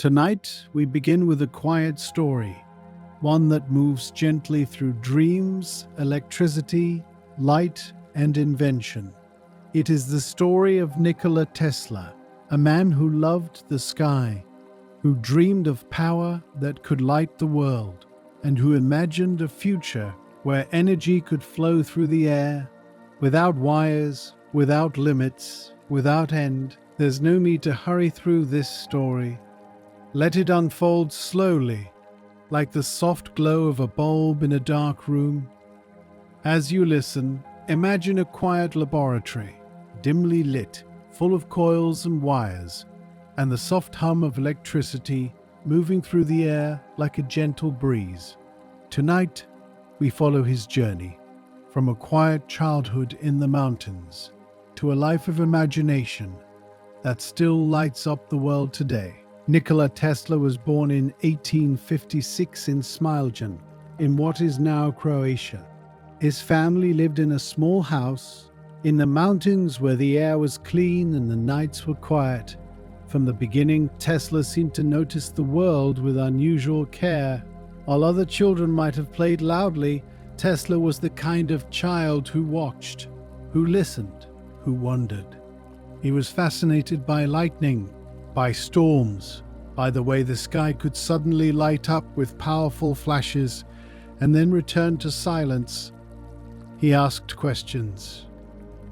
Tonight, we begin with a quiet story, one that moves gently through dreams, electricity, light, and invention. It is the story of Nikola Tesla, a man who loved the sky, who dreamed of power that could light the world, and who imagined a future where energy could flow through the air, without wires, without limits, without end. There's no need to hurry through this story. Let it unfold slowly, like the soft glow of a bulb in a dark room. As you listen, imagine a quiet laboratory, dimly lit, full of coils and wires, and the soft hum of electricity moving through the air like a gentle breeze. Tonight, we follow his journey, from a quiet childhood in the mountains to a life of imagination that still lights up the world today. Nikola Tesla was born in 1856 in Smiljan, in what is now Croatia. His family lived in a small house in the mountains where the air was clean and the nights were quiet. From the beginning, Tesla seemed to notice the world with unusual care. While other children might have played loudly, Tesla was the kind of child who watched, who listened, who wondered. He was fascinated by lightning, by storms, by the way the sky could suddenly light up with powerful flashes and then return to silence. He asked questions,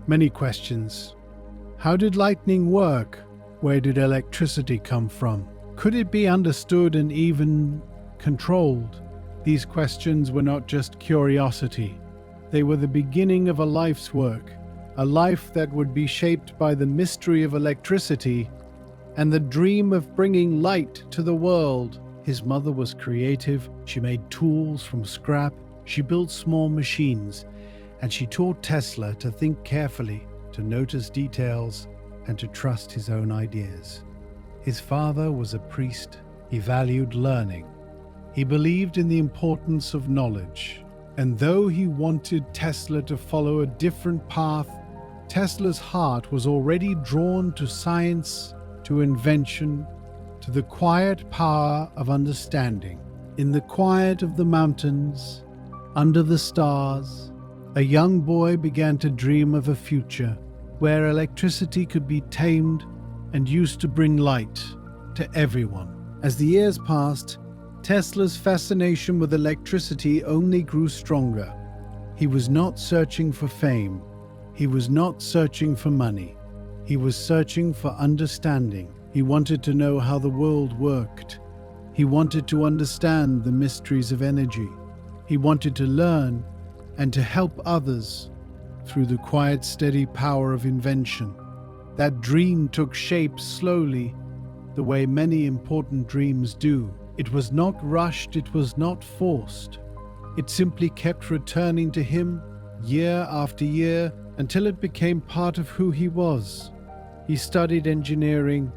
many questions. How did lightning work? Where did electricity come from? Could it be understood and even controlled? These questions were not just curiosity. They were the beginning of a life's work, a life that would be shaped by the mystery of electricity and the dream of bringing light to the world. His mother was creative. She made tools from scrap. She built small machines, and she taught Tesla to think carefully, to notice details, and to trust his own ideas. His father was a priest. He valued learning. He believed in the importance of knowledge. And though he wanted Tesla to follow a different path, Tesla's heart was already drawn to science, to invention, to the quiet power of understanding. In the quiet of the mountains, under the stars, a young boy began to dream of a future where electricity could be tamed and used to bring light to everyone. As the years passed, Tesla's fascination with electricity only grew stronger. He was not searching for fame. He was not searching for money. He was searching for understanding. He wanted to know how the world worked. He wanted to understand the mysteries of energy. He wanted to learn and to help others through the quiet, steady power of invention. That dream took shape slowly, the way many important dreams do. It was not rushed, it was not forced. It simply kept returning to him year after year until it became part of who he was. He studied engineering.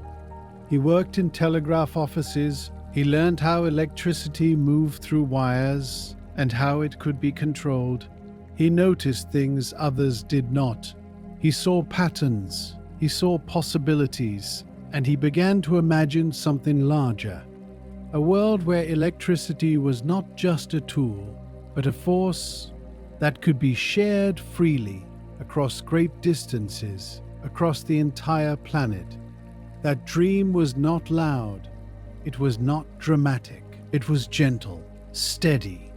He worked in telegraph offices. He learned how electricity moved through wires and how it could be controlled. He noticed things others did not. He saw patterns. He saw possibilities. And he began to imagine something larger. A world where electricity was not just a tool, but a force that could be shared freely across great distances, across the entire planet. That dream was not loud. It was not dramatic. It was gentle, steady,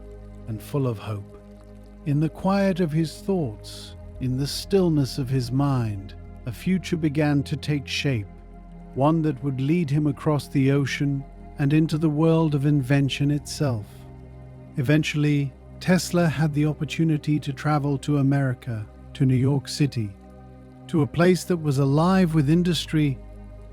and full of hope. In the quiet of his thoughts, in the stillness of his mind, a future began to take shape, one that would lead him across the ocean and into the world of invention itself. Eventually, Tesla had the opportunity to travel to America, to New York City, to a place that was alive with industry,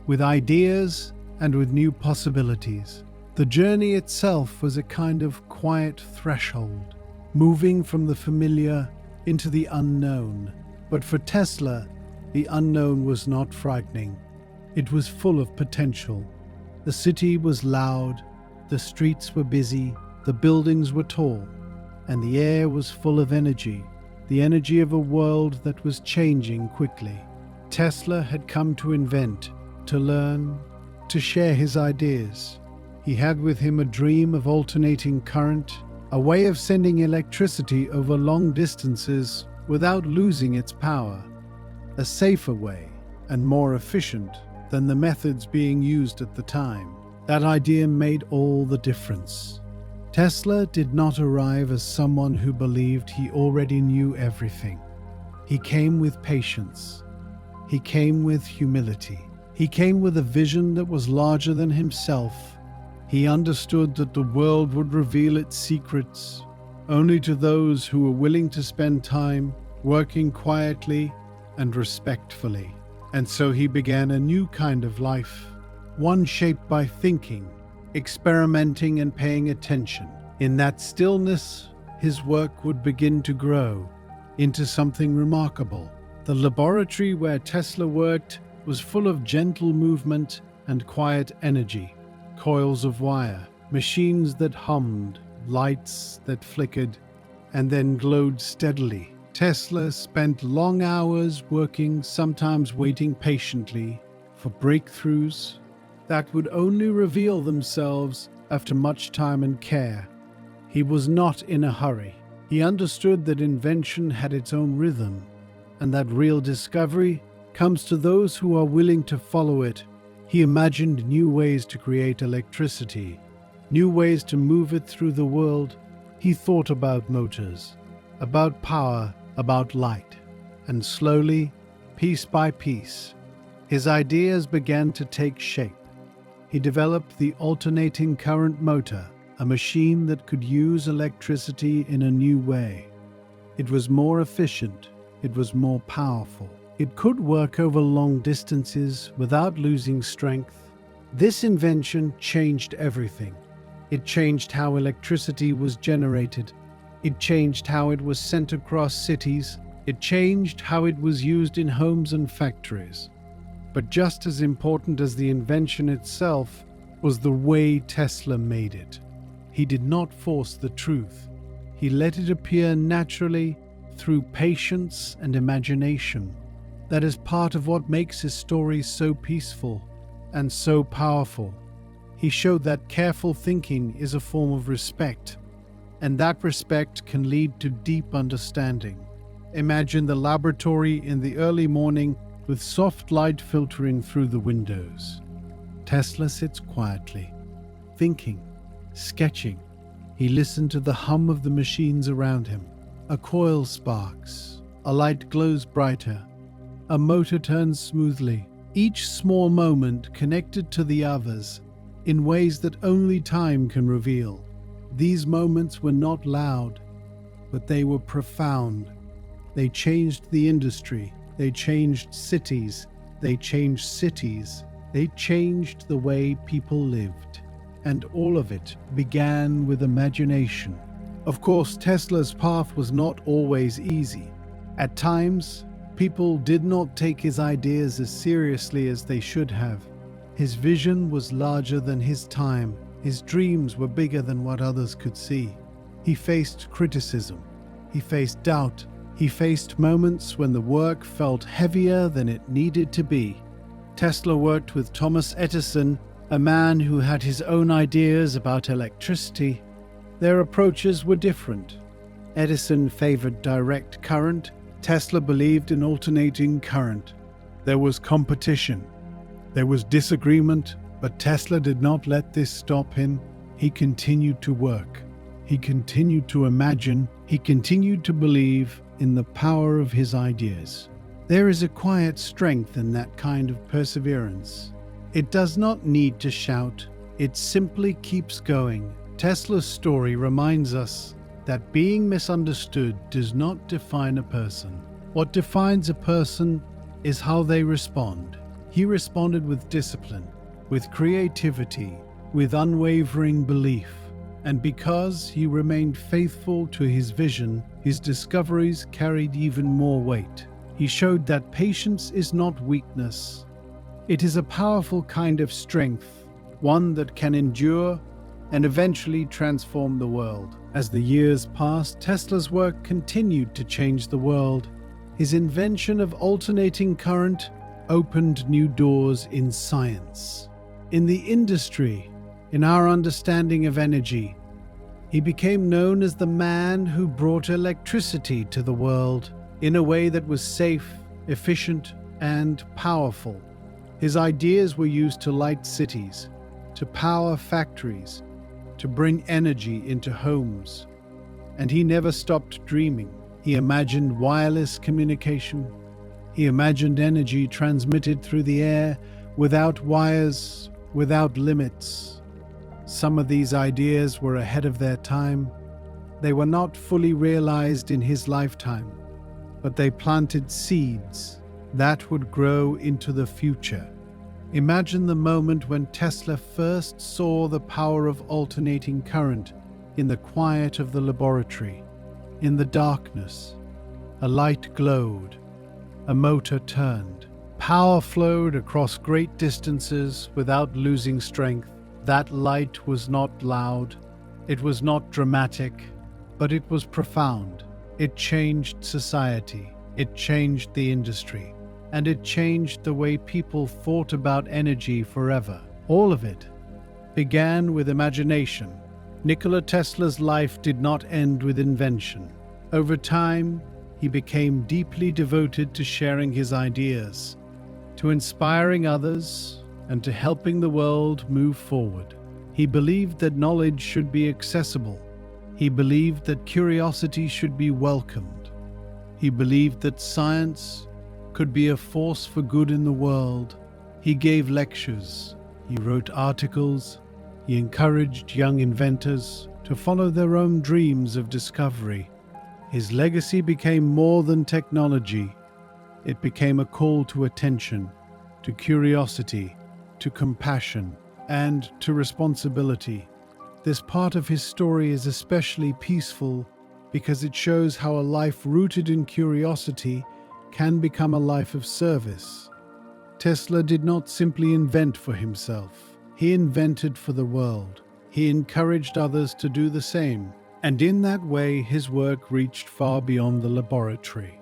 with ideas, and with new possibilities. The journey itself was a kind of quiet threshold, moving from the familiar into the unknown. But for Tesla, the unknown was not frightening. It was full of potential. The city was loud, the streets were busy, the buildings were tall, and the air was full of energy, the energy of a world that was changing quickly. Tesla had come to invent, to learn, to share his ideas. He had with him a dream of alternating current, a way of sending electricity over long distances without losing its power, a safer way and more efficient than the methods being used at the time. That idea made all the difference. Tesla did not arrive as someone who believed he already knew everything. He came with patience. He came with humility. He came with a vision that was larger than himself. He understood that the world would reveal its secrets only to those who were willing to spend time working quietly and respectfully. And so he began a new kind of life, one shaped by thinking, experimenting, and paying attention. In that stillness, his work would begin to grow into something remarkable. The laboratory where Tesla worked was full of gentle movement and quiet energy. Coils of wire, machines that hummed, lights that flickered and then glowed steadily. Tesla spent long hours working, sometimes waiting patiently for breakthroughs that would only reveal themselves after much time and care. He was not in a hurry. He understood that invention had its own rhythm, and that real discovery comes to those who are willing to follow it. He imagined new ways to create electricity, new ways to move it through the world. He thought about motors, about power, about light. And slowly, piece by piece, his ideas began to take shape. He developed the alternating current motor, a machine that could use electricity in a new way. It was more efficient. It was more powerful. It could work over long distances without losing strength. This invention changed everything. It changed how electricity was generated. It changed how it was sent across cities. It changed how it was used in homes and factories. But just as important as the invention itself was the way Tesla made it. He did not force the truth. He let it appear naturally through patience and imagination. That is part of what makes his story so peaceful and so powerful. He showed that careful thinking is a form of respect, and that respect can lead to deep understanding. Imagine the laboratory in the early morning with soft light filtering through the windows. Tesla sits quietly, thinking, sketching. He listened to the hum of the machines around him. A coil sparks, a light glows brighter, a motor turns smoothly, each small moment connected to the others in ways that only time can reveal. These moments were not loud, but they were profound. They changed the industry, they changed cities, they changed cities, they changed the way people lived. And all of it began with imagination. Of course, Tesla's path was not always easy. At times, people did not take his ideas as seriously as they should have. His vision was larger than his time. His dreams were bigger than what others could see. He faced criticism. He faced doubt. He faced moments when the work felt heavier than it needed to be. Tesla worked with Thomas Edison, a man who had his own ideas about electricity. Their approaches were different. Edison favored direct current. Tesla believed in alternating current. There was competition. There was disagreement, but Tesla did not let this stop him. He continued to work. He continued to imagine. He continued to believe in the power of his ideas. There is a quiet strength in that kind of perseverance. It does not need to shout. It simply keeps going. Tesla's story reminds us that being misunderstood does not define a person. What defines a person is how they respond. He responded with discipline, with creativity, with unwavering belief. And because he remained faithful to his vision, his discoveries carried even more weight. He showed that patience is not weakness. It is a powerful kind of strength, one that can endure and eventually transform the world. As the years passed, Tesla's work continued to change the world. His invention of alternating current opened new doors in science, In the industry, in our understanding of energy, he became known as the man who brought electricity to the world in a way that was safe, efficient, and powerful. His ideas were used to light cities, to power factories, to bring energy into homes. And he never stopped dreaming. He imagined wireless communication. He imagined energy transmitted through the air without wires, without limits. Some of these ideas were ahead of their time. They were not fully realized in his lifetime, but they planted seeds that would grow into the future. Imagine the moment when Tesla first saw the power of alternating current in the quiet of the laboratory. In the darkness, a light glowed, a motor turned. Power flowed across great distances without losing strength. That light was not loud, it was not dramatic, but it was profound. It changed society, it changed the industry, and it changed the way people thought about energy forever. All of it began with imagination. Nikola Tesla's life did not end with invention. Over time, he became deeply devoted to sharing his ideas, to inspiring others, and to helping the world move forward. He believed that knowledge should be accessible. He believed that curiosity should be welcomed. He believed that science could be a force for good in the world. He gave lectures. He wrote articles. He encouraged young inventors to follow their own dreams of discovery. His legacy became more than technology. It became a call to attention, to curiosity, to compassion, and to responsibility. This part of his story is especially peaceful because it shows how a life rooted in curiosity can become a life of service. Tesla did not simply invent for himself. He invented for the world. He encouraged others to do the same. And in that way, his work reached far beyond the laboratory.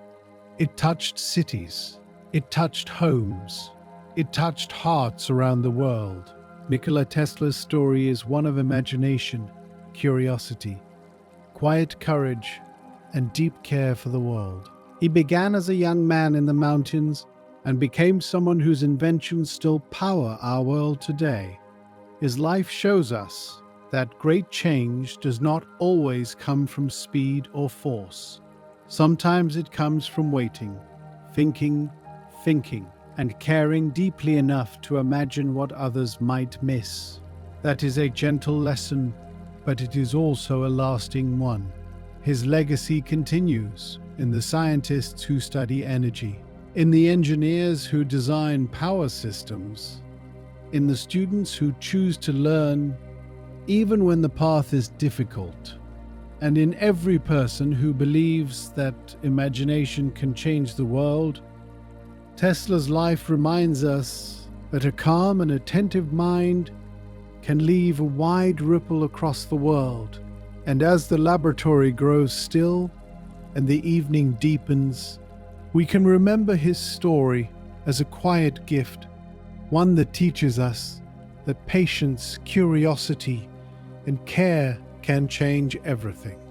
It touched cities. It touched homes. It touched hearts around the world. Nikola Tesla's story is one of imagination, curiosity, quiet courage, and deep care for the world. He began as a young man in the mountains and became someone whose inventions still power our world today. His life shows us that great change does not always come from speed or force. Sometimes it comes from waiting, thinking, and caring deeply enough to imagine what others might miss. That is a gentle lesson, but it is also a lasting one. His legacy continues in the scientists who study energy, in the engineers who design power systems, in the students who choose to learn even when the path is difficult, and in every person who believes that imagination can change the world. Tesla's life reminds us that a calm and attentive mind can leave a wide ripple across the world. And as the laboratory grows still and the evening deepens, we can remember his story as a quiet gift, one that teaches us that patience, curiosity, and care can change everything.